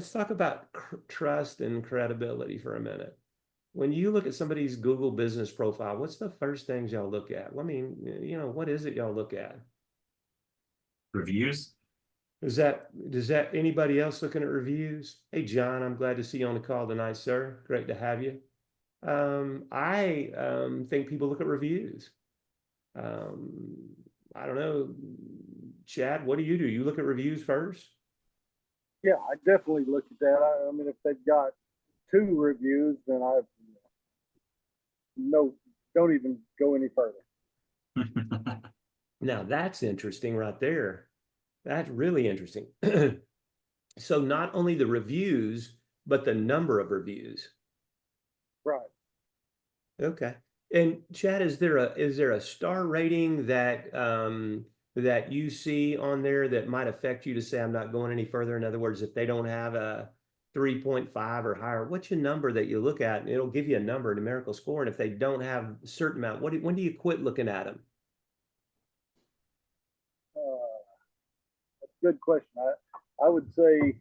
let's talk about trust and credibility for a minute. When you look at somebody's Google business profile, what's the first things y'all look at? Well, I mean, what is it y'all look at? Reviews. Does that anybody else looking at reviews? Hey, John, I'm glad to see you on the call tonight, sir. Great to have you. I think people look at reviews. Um, I don't know, Chad, what do? You look at reviews first? Yeah, I definitely look at that. I mean, if they've got 2 reviews, then I no don't even go any further. Now that's interesting right there. That's really interesting. So not only the reviews, but the number of reviews. Right. Okay. And Chad, is there a star rating that you see on there that might affect you to say I'm not going any further? In other words, if they don't have a 3.5 or higher, what's your number that you look at? And it'll give you a number, a numerical score. And if they don't have a certain amount, when do you quit looking at them? That's a good question. I would say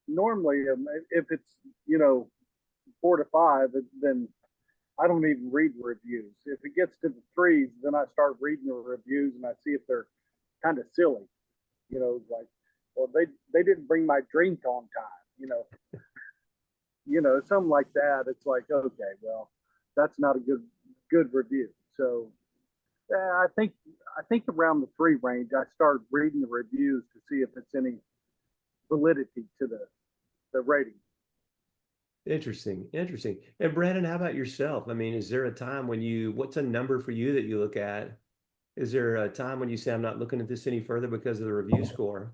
normally if it's 4 to 5, then I don't even read the reviews. If it gets to the 3s, then I start reading the reviews and I see if they're kind of silly. Like, well, they didn't bring my drink on time. Something like that. It's like, okay, well, that's not a good review. So I think around the 3 range, I start reading the reviews to see if it's any validity to the rating. Interesting, interesting. And Brandon, how about yourself? I mean, is there a time what's a number for you that you look at? Is there a time when you say, I'm not looking at this any further because of the review score?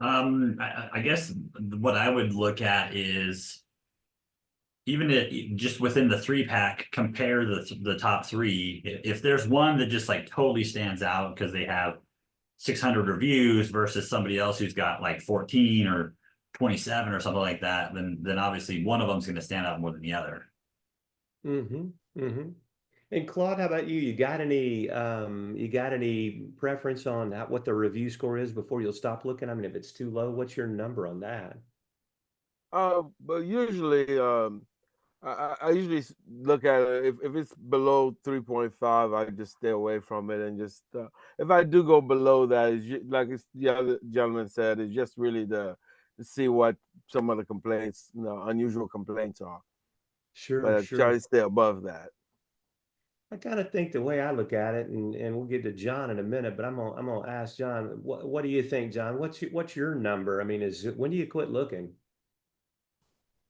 I guess what I would look at is even just within the 3-pack, compare the top 3. If there's one that just like totally stands out because they have 600 reviews versus somebody else who's got like 14 or 27 or something like that, then obviously one of them's going to stand out more than the other. Mm-hmm. Mm-hmm. And Claude, how about you? You got any preference on what the review score is before you'll stop looking? I mean, if it's too low, what's your number on that? But usually, I usually look at it if it's below 3.5, I just stay away from it, and just if I do go below that, like the other gentleman said, it's just really to see what some of the complaints, unusual complaints are. Sure, But I try sure. to stay above that. I kind of think the way I look at it, and we'll get to John in a minute, but I'm gonna ask John, what do you think, John? What's your number? I mean, when do you quit looking?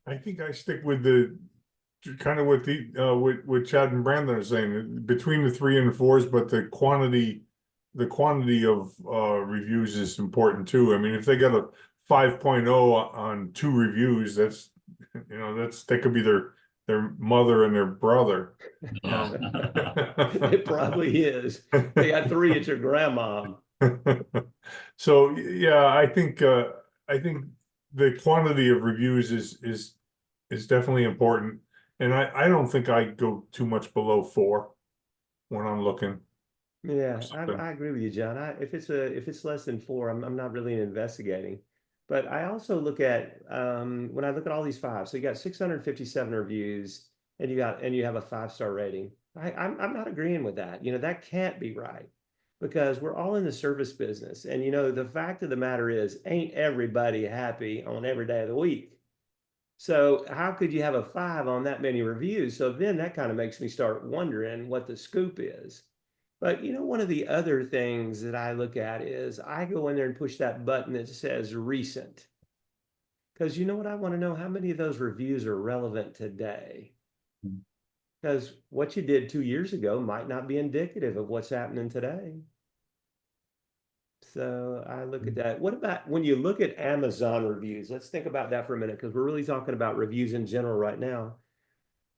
I think I stick with the kind of what Chad and Brandon are saying, between the 3 and the 4s, but the quantity of reviews is important too. I mean, if they got a 5.0 on 2 reviews, that could be their mother and their brother. Yeah. It probably is. They got 3, it's your grandma. So yeah, I think the quantity of reviews is definitely important, and I don't think I go too much below 4 when I'm looking. Yeah, I agree with you, John. If it's less than 4, I'm not really investigating. But I also look at when I look at all these 5. So you got 657 reviews, and you have a 5-star rating. I'm not agreeing with that. That can't be right, because we're all in the service business, and the fact of the matter is, ain't everybody happy on every day of the week. So how could you have a 5 on that many reviews? So then that kind of makes me start wondering what the scoop is. But one of the other things that I look at is I go in there and push that button that says recent. Because you know what I want to know? How many of those reviews are relevant today? Because what you did 2 years ago might not be indicative of what's happening today. So I look at that. What about when you look at Amazon reviews? Let's think about that for a minute, because we're really talking about reviews in general right now.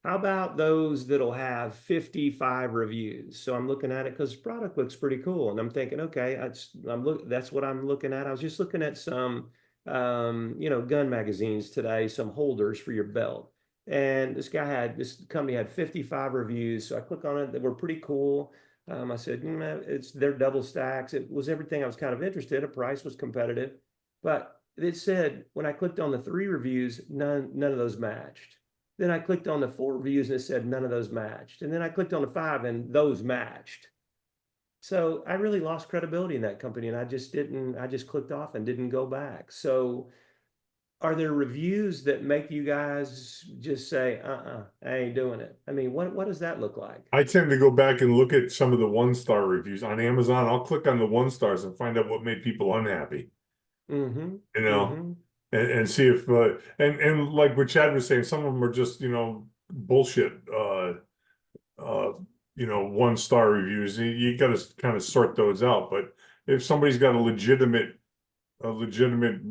How about those that'll have 55 reviews? So I'm looking at it because the product looks pretty cool, and I'm thinking, okay, that's what I'm looking at. I was just looking at some, gun magazines today, some holders for your belt, and this company had 55 reviews. So I click on it; they were pretty cool. I said, it's they're double stacks. It was everything I was kind of interested in. Price was competitive, but it said when I clicked on the 3 reviews, none of those matched. Then I clicked on the 4 reviews and it said none of those matched. And then I clicked on the 5 and those matched. So I really lost credibility in that company, and I just clicked off and didn't go back. So are there reviews that make you guys just say, I ain't doing it? I mean, what does that look like? I tend to go back and look at some of the 1-star reviews on Amazon. I'll click on the 1 stars and find out what made people unhappy. Mm-hmm. You know, Mm-hmm. and see if and like what Chad was saying, some of them are just bullshit. 1-star reviews. You got to kind of sort those out. But if somebody's got a legitimate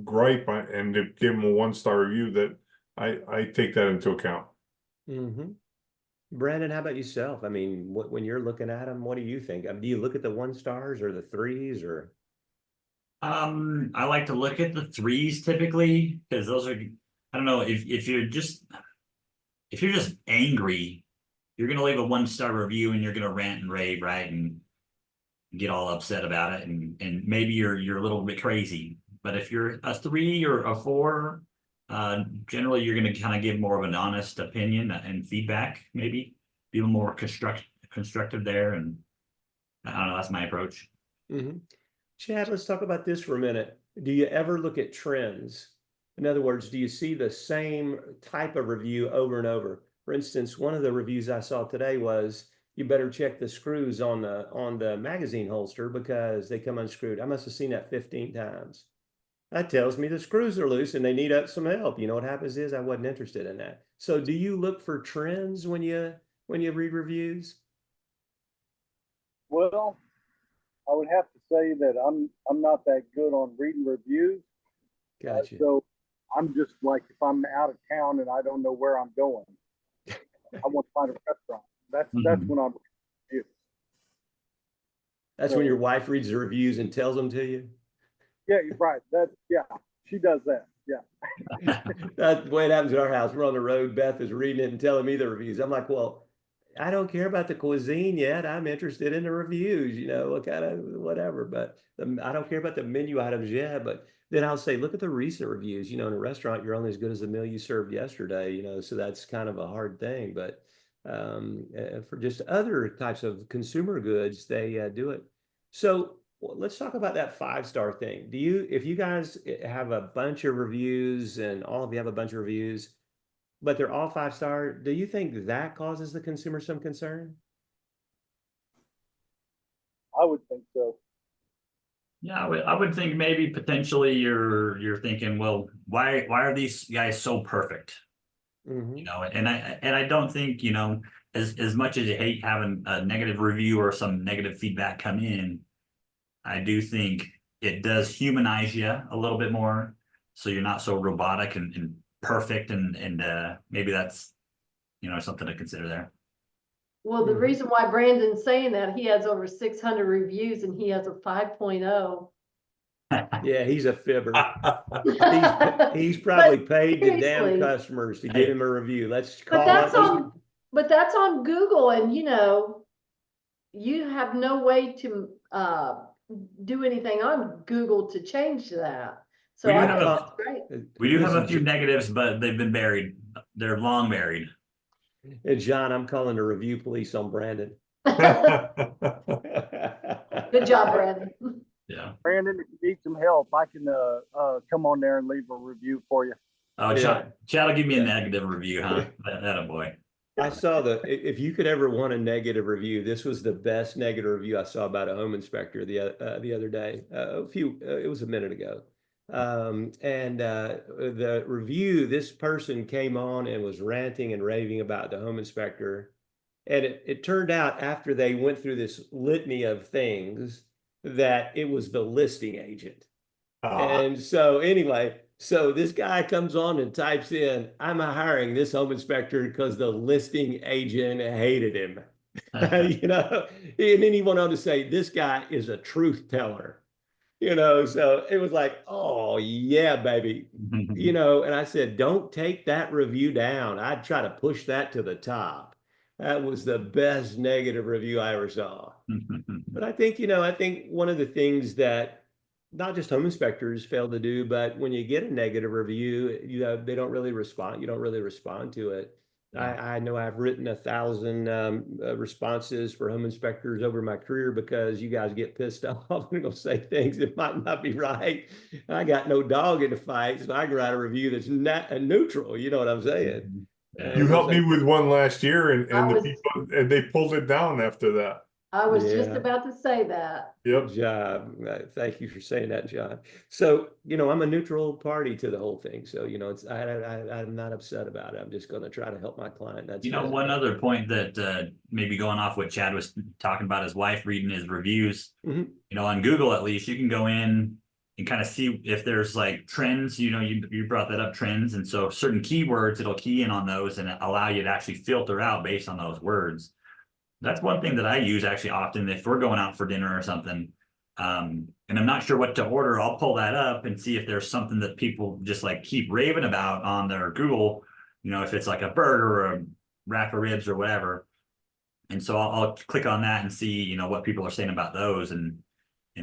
gripe and they give them a 1-star review, that I take that into account. Mm-hmm. Brandon, how about yourself? I mean, when you're looking at them, what do you think? Do you look at the 1 stars or the 3s or? I like to look at the 3s typically, because those are, I don't know, if you're just angry, you're gonna leave a 1-star review and you're gonna rant and rave, right? And get all upset about it, and maybe you're a little bit crazy. But if you're a 3 or a 4, generally you're gonna kind of give more of an honest opinion and feedback, maybe be a little more constructive there. And I don't know, that's my approach. Mm-hmm. Chad, let's talk about this for a minute. Do you ever look at trends? In other words, do you see the same type of review over and over? For instance, one of the reviews I saw today was, you better check the screws on the magazine holster because they come unscrewed. I must have seen that 15 times. That tells me the screws are loose and they need some help. You know what happens is I wasn't interested in that. So do you look for trends when you read reviews? Well, I would have to say that I'm not that good on reading reviews. Gotcha. So I'm just like, if I'm out of town and I don't know where I'm going, I want to find a restaurant. That's when I'm reviews. That's when your wife reads the reviews and tells them to you? Yeah, you're right. She does that. Yeah. That's the way it happens at our house. We're on the road. Beth is reading it and telling me the reviews. I'm like, well, I don't care about the cuisine yet. I'm interested in the reviews, what kind of whatever. But I don't care about the menu items yet. But then I'll say, look at the recent reviews. In a restaurant, you're only as good as the meal you served yesterday. So that's kind of a hard thing. But for just other types of consumer goods, they do it. So let's talk about that 5-star thing. If you guys have a bunch of reviews and all of you have a bunch of reviews, but they're all 5-star, do you think that causes the consumer some concern? I would think so. Yeah, I would think maybe potentially you're thinking, well, why are these guys so perfect? Mm-hmm. And I don't think, as much as you hate having a negative review or some negative feedback come in, I do think it does humanize you a little bit more, so you're not so robotic and perfect, and maybe that's something to consider there. Well, the reason why Brandon's saying that, he has over 600 reviews and he has a 5.0. Yeah, he's a fibber. he's probably paid the damn customers to give him a review. Let's call it. But that's on Google, and you have no way to do anything on Google to change that. So that's great. We do have a few negatives, but they've been buried. They're long buried. And John, I'm calling the review police on Brandon. Good job, Brandon. Yeah. Brandon, if you need some help, I can come on there and leave a review for you. Oh, yeah. Chad will give me a negative review, huh? That a boy. I saw if you could ever want a negative review, this was the best negative review I saw about a home inspector the other day. It was a minute ago. The review, this person came on and was ranting and raving about the home inspector. And it turned out, after they went through this litany of things, that it was the listing agent. And so anyway, so this guy comes on and types in, I'm hiring this home inspector because the listing agent hated him. And then he went on to say, this guy is a truth teller. So it was like, oh yeah, baby. And I said, don't take that review down. I'd try to push that to the top. That was the best negative review I ever saw. But I think, I think one of the things that not just home inspectors fail to do, but when you get a negative review, they don't really respond. You don't really respond to it. Yeah. I know I've written 1,000 responses for home inspectors over my career because you guys get pissed off and gonna say things that might not be right. I got no dog in the fight, so I can write a review that's not neutral. You know what I'm saying? Yeah. You And helped it's me like, with one last year, and I the was, people, and they pulled it down after that. I was just yeah. about to say that. Yep. Good job. Thank you for saying that, John. So, I'm a neutral party to the whole thing. So, I'm not upset about it. I'm just going to try to help my client. That's it. One other point that maybe going off what Chad was talking about, his wife reading his reviews, Mhm. On Google at least, you can go in and kind of see if there's like trends, you brought that up, trends. And so certain keywords, it'll key in on those and allow you to actually filter out based on those words. That's one thing that I use actually often if we're going out for dinner or something. And I'm not sure what to order, I'll pull that up and see if there's something that people just like keep raving about on their Google, if it's like a burger or a rack of ribs or whatever. And so I'll click on that and see, what people are saying about those. And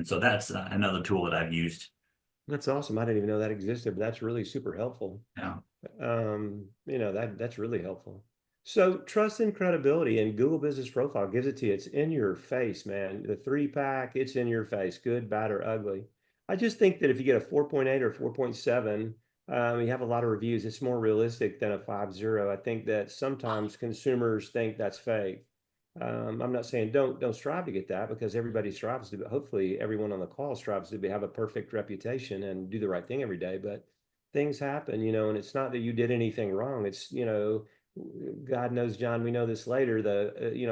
so that's another tool that I've used. That's awesome. I didn't even know that existed, but that's really super helpful. Yeah. That's really helpful. So trust and credibility, and Google Business Profile gives it to you. It's in your face, man. The 3-pack, it's in your face, good, bad, or ugly. I just think that if you get a 4.8 or 4.7, you have a lot of reviews. It's more realistic than a 5.0. I think that sometimes consumers think that's fake. I'm not saying don't strive to get that, because everybody strives to, but hopefully everyone on the call strives to have a perfect reputation and do the right thing every day. But things happen, and it's not that you did anything wrong. It's, God knows, John, we know this later,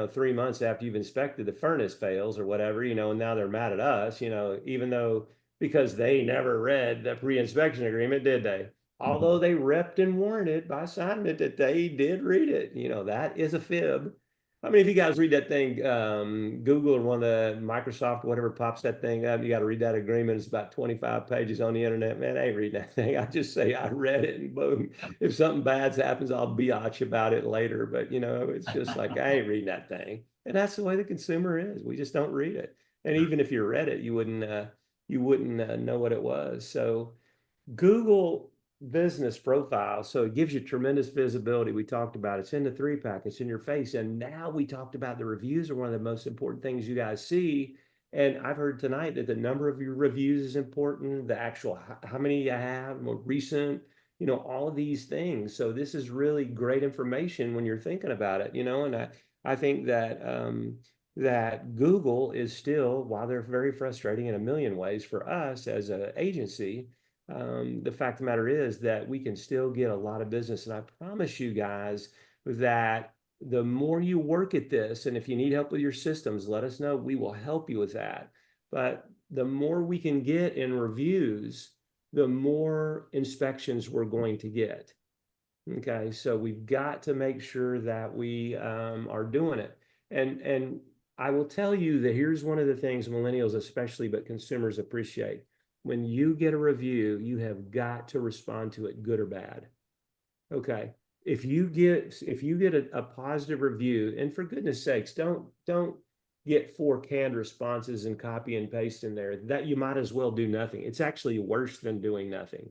3 months after you've inspected, the furnace fails or whatever, and now they're mad at us, even though, because they never read the pre-inspection agreement, did they? Although they repped and warranted by signing it that they did read it, that is a fib. I mean, if you guys read that thing, Google or one of the Microsoft, whatever pops that thing up, you got to read that agreement. It's about 25 pages on the internet. Man, I ain't reading that thing. I just say I read it, and boom. If something bad happens, I'll biatch about it later. But it's just like, I ain't reading that thing. And that's the way the consumer is. We just don't read it. And even if you read it, you wouldn't know what it was. So Google Business Profile, so it gives you tremendous visibility. We talked about it's in the 3-pack, it's in your face. And now we talked about the reviews are one of the most important things you guys see. And I've heard tonight that the number of your reviews is important, the actual how many you have, more recent, all of these things. So this is really great information when you're thinking about it, and I think that that Google is still, while they're very frustrating in a million ways for us as an agency, the fact of the matter is that we can still get a lot of business. And I promise you guys that the more you work at this, and if you need help with your systems, let us know. We will help you with that. But the more we can get in reviews, the more inspections we're going to get. Okay, so we've got to make sure that we are doing it. And I will tell you that here's one of the things millennials especially, but consumers appreciate. When you get a review, you have got to respond to it, good or bad. Okay. If you get a positive review, and for goodness sakes, don't get 4 canned responses and copy and paste in there. That you might as well do nothing. It's actually worse than doing nothing,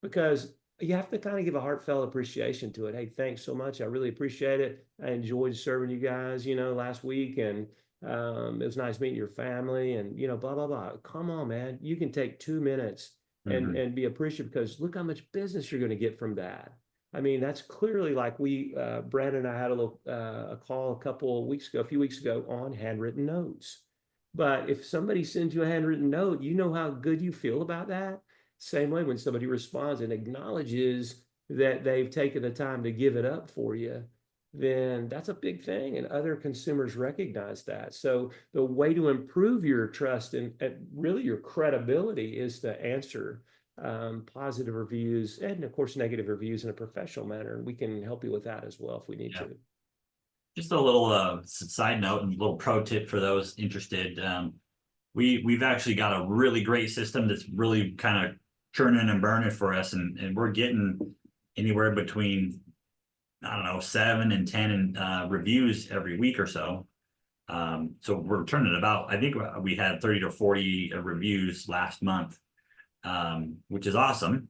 because you have to kind of give a heartfelt appreciation to it. Hey, thanks so much. I really appreciate it. I enjoyed serving you guys, last week, and it was nice meeting your family, and blah blah blah. Come on, man, you can take 2 minutes and be appreciative, because look how much business you're going to get from that. I mean, that's clearly like Brad and I had a call a few weeks ago on handwritten notes. But if somebody sends you a handwritten note, you know how good you feel about that. Same way when somebody responds and acknowledges that they've taken the time to give it up for you, then that's a big thing, and other consumers recognize that. So the way to improve your trust and really your credibility is to answer positive reviews and, of course, negative reviews in a professional manner. And we can help you with that as well if we need to. Just a little side note and a little pro tip for those interested. We've actually got a really great system that's really kind of churning and burning for us, and we're getting anywhere between I don't know, 7 and 10 reviews every week or so. So we're turning about, I think we had 30 to 40 reviews last month, which is awesome.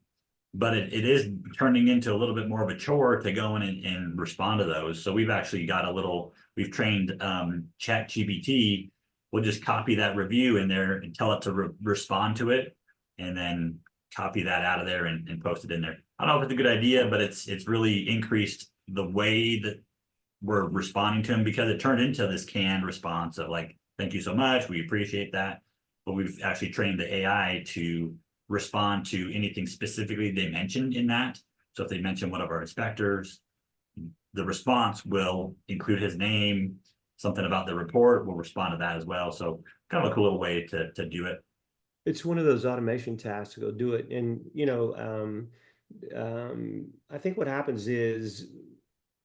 But it is turning into a little bit more of a chore to go in and respond to those. So we've actually got we've trained ChatGPT. We'll just copy that review in there and tell it to respond to it, and then copy that out of there and post it in there. I don't know if it's a good idea, but it's really increased the way that we're responding to them, because it turned into this canned response of like, thank you so much, we appreciate that. But we've actually trained the AI to respond to anything specifically they mentioned in that. So if they mention one of our inspectors, the response will include his name, something about the report, we'll respond to that as well. So kind of a cool little way to do it. It's one of those automation tasks to go do it. And, I think what happens is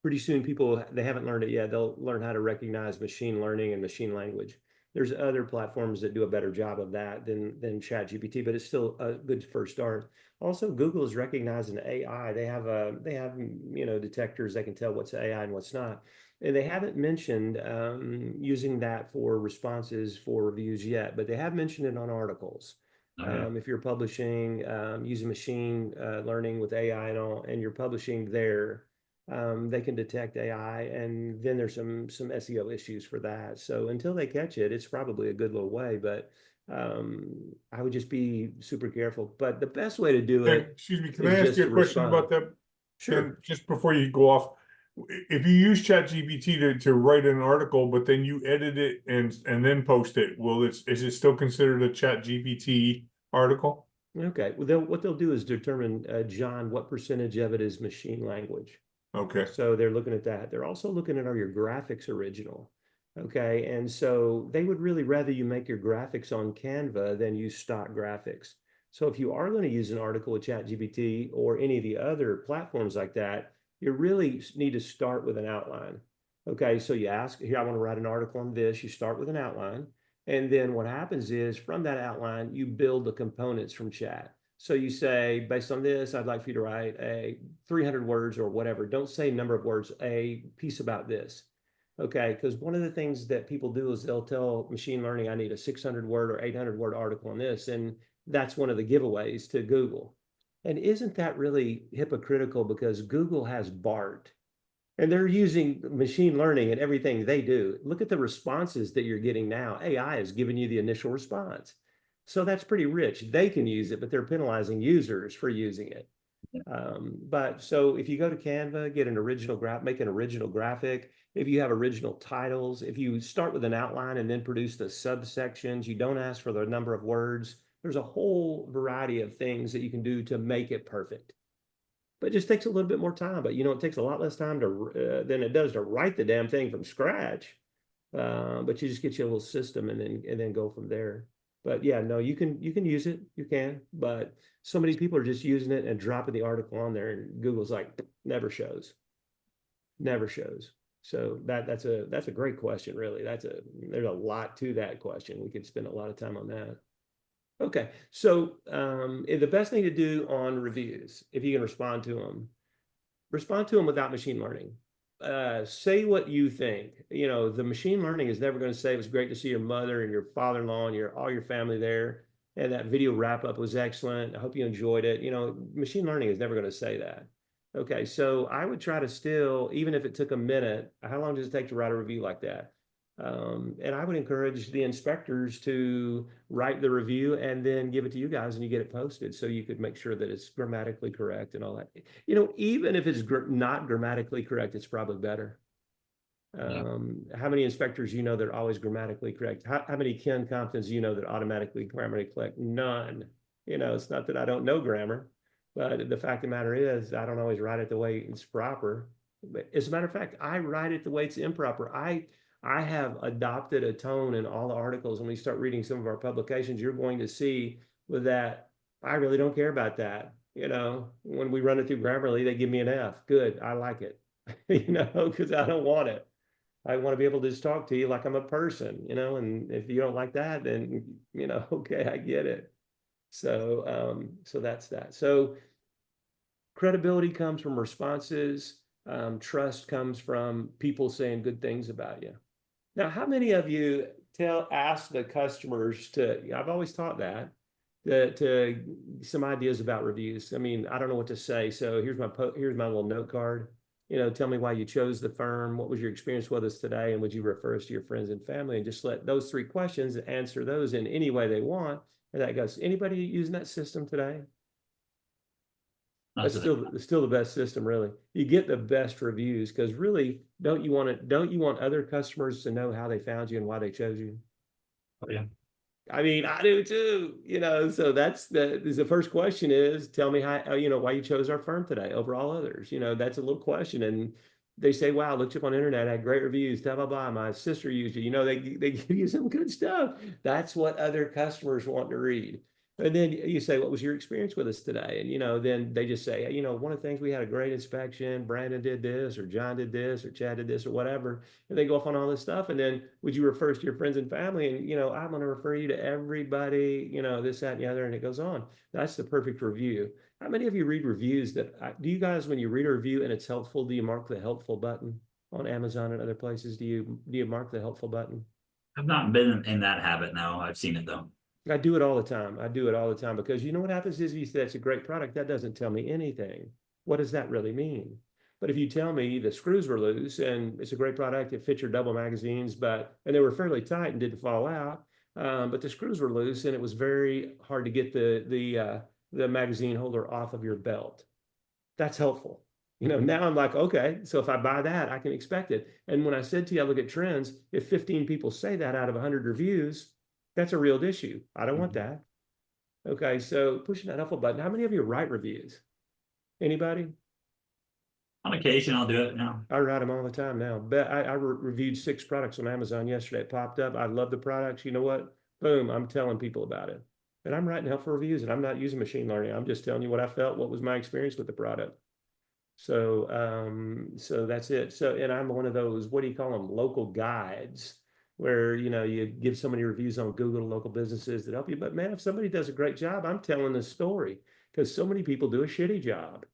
pretty soon people, they haven't learned it yet. They'll learn how to recognize machine learning and machine language. There's other platforms that do a better job of that than ChatGPT, but it's still a good first start. Also, Google is recognizing AI. They have detectors that can tell what's AI and what's not. And they haven't mentioned using that for responses for reviews yet, but they have mentioned it on articles. If you're publishing using machine learning with AI and all, and you're publishing there, they can detect AI, and then there's some SEO issues for that. So until they catch it, it's probably a good little way, but I would just be super careful. But the best way to do it, excuse me, can I is ask just you a to question respond. about that? Sure. Ken, just before you go off, if you use ChatGPT to write an article, but then you edit it and then post it, is it still considered a ChatGPT article? Okay. Well, what they'll do is determine, John, what percentage of it is machine language. Okay. So they're looking at that. They're also looking at, are your graphics original? Okay. And so they would really rather you make your graphics on Canva than use stock graphics. So if you are going to use an article with ChatGPT or any of the other platforms like that, you really need to start with an outline. Okay. So you ask, here, I want to write an article on this. You start with an outline. And then what happens is from that outline, you build the components from chat. So you say, based on this, I'd like for you to write a 300 words or whatever. Don't say number of words, a piece about this. Okay, because one of the things that people do is they'll tell machine learning, I need a 600 word or 800 word article on this. And that's one of the giveaways to Google. And isn't that really hypocritical, because Google has BART and they're using machine learning in everything they do. Look at the responses that you're getting now. AI is giving you the initial response. So that's pretty rich. They can use it, but they're penalizing users for using it. But so if you go to Canva, get an original make an original graphic. If you have original titles, if you start with an outline and then produce the subsections, you don't ask for the number of words. There's a whole variety of things that you can do to make it perfect. But it just takes a little bit more time. But it takes a lot less time than it does to write the damn thing from scratch. But you just get you a little system and then go from there. But yeah, no, you can use it, you can, but so many people are just using it and dropping the article on there, and Google's like, never shows. So that's a great question, really. There's a lot to that question. We could spend a lot of time on that. Okay, so the best thing to do on reviews, if you can respond to them without machine learning. Say what you think. The machine learning is never going to say it was great to see your mother and your father-in-law and all your family there, and that video wrap-up was excellent. I hope you enjoyed it. Machine learning is never going to say that. Okay, so I would try to still, even if it took a minute, how long does it take to write a review like that? And I would encourage the inspectors to write the review and then give it to you guys, and you get it posted, so you could make sure that it's grammatically correct and all that. Even if it's not grammatically correct, it's probably better. How many inspectors that are always grammatically correct? How many Ken Comptons that automatically grammatically correct? None. It's not that I don't know grammar, but the fact of the matter is I don't always write it the way it's proper. But as a matter of fact, I write it the way it's improper. I have adopted a tone in all the articles. When we start reading some of our publications, you're going to see with that, I really don't care about that. When we run it through Grammarly, they give me an F. Good, I like it, because I don't want it. I want to be able to just talk to you like I'm a person, and if you don't like that, then, okay, I get it. So that's that. So credibility comes from responses. Trust comes from people saying good things about you. Now, how many of you ask the customers to, I've always taught that, to some ideas about reviews. I mean, I don't know what to say. So here's my little note card. Tell me why you chose the firm. What was your experience with us today? And would you refer us to your friends and family? And just let those 3 questions answer those in any way they want. And that goes, anybody using that system today? That's still the best system, really. You get the best reviews because really, don't you want other customers to know how they found you and why they chose you? Oh, yeah. I mean, I do too, so that's the first question is, tell me how, why you chose our firm today over all others. That's a little question. And they say, wow, I looked you up on the internet, I had great reviews, blah, blah, blah. My sister used you, they give you some good stuff. That's what other customers want to read. And then you say, what was your experience with us today? And, then they just say, one of the things, we had a great inspection, Brandon did this, or John did this, or Chad did this, or whatever. And they go off on all this stuff. And then would you refer us to your friends and family? And, I'm going to refer you to everybody, this, that, and the other. And it goes on. That's the perfect review. How many of you read reviews do you guys, when you read a review and it's helpful, do you mark the helpful button on Amazon and other places? Do you mark the helpful button? I've not been in that habit now. I've seen it though. I do it all the time. I do it all the time because you know what happens is, if you say it's a great product, that doesn't tell me anything. What does that really mean? But if you tell me the screws were loose and it's a great product, it fits your double magazines, and they were fairly tight and didn't fall out, but the screws were loose and it was very hard to get the magazine holder off of your belt. That's helpful. Now I'm like, okay, so if I buy that, I can expect it. And when I said to you, I look at trends, if 15 people say that out of 100 reviews, that's a real issue. I don't want that. Okay, so pushing that helpful button. How many of you write reviews? Anybody? On occasion, I'll do it now. I write them all the time now. But I reviewed 6 products on Amazon yesterday. It popped up. I love the products. You know what? Boom, I'm telling people about it. And I'm writing helpful reviews, and I'm not using machine learning. I'm just telling you what I felt, what was my experience with the product. So that's it. So, and I'm one of those, what do you call them? Local guides, where, you give so many reviews on Google to local businesses that help you. But man, if somebody does a great job, I'm telling the story, because so many people do a shitty job,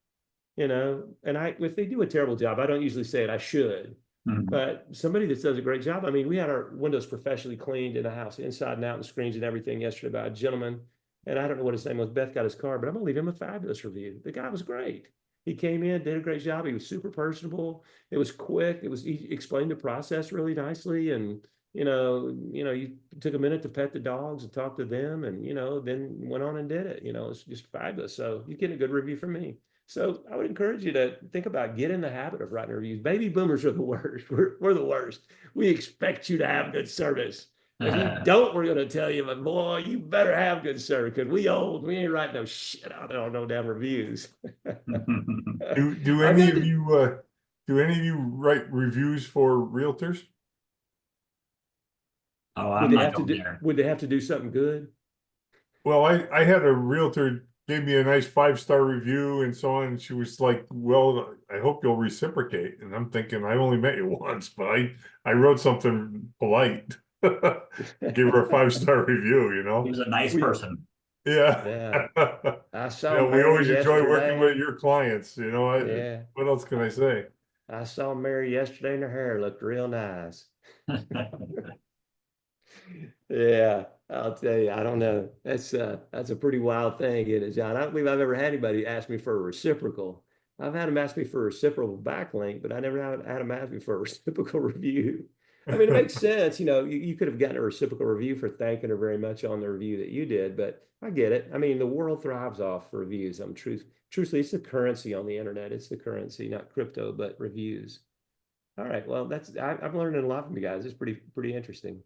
and if they do a terrible job, I don't usually say it, I should. But somebody that does a great job, I mean, we had our windows professionally cleaned in the house, inside and out, and screens and everything yesterday by a gentleman. And I don't know what his name was. Beth got his card, but I'm gonna leave him a fabulous review. The guy was great. He came in, did a great job. He was super personable. It was quick. He explained the process really nicely. And, you took a minute to pet the dogs and talk to them, and, then went on and did it. It's just fabulous. So you get a good review from me. So I would encourage you to think about, get in the habit of writing reviews. Baby boomers are the worst. We're the worst. We expect you to have good service. If you don't, we're going to tell you, but boy, you better have good service, because we old. We ain't writing no shit out there on no damn reviews. Do any of you write reviews for realtors? Oh, I'm not going there. Would they have to do something good? Well, I had a realtor gave me a nice 5-star review and so on. And she was like, well, I hope you'll reciprocate. And I'm thinking, I only met you once, but I wrote something polite. Give her a 5-star review, He was a nice person. Yeah. I saw we always enjoy yesterday. working with your clients, Yeah. What else can I say? I saw Mary yesterday and her hair looked real nice. Yeah, I'll tell you, I don't know. That's a pretty wild thing, isn't it, John? I don't believe I've ever had anybody ask me for a reciprocal. I've had them ask me for a reciprocal backlink, but I never had them ask me for a reciprocal review. I mean, it makes sense. You could have gotten a reciprocal review for thanking her very much on the review that you did, but I get it. I mean, the world thrives off reviews. Truthfully, it's the currency on the internet. It's the currency, not crypto, but reviews. All right. Well, I'm learning a lot from you guys. It's pretty interesting.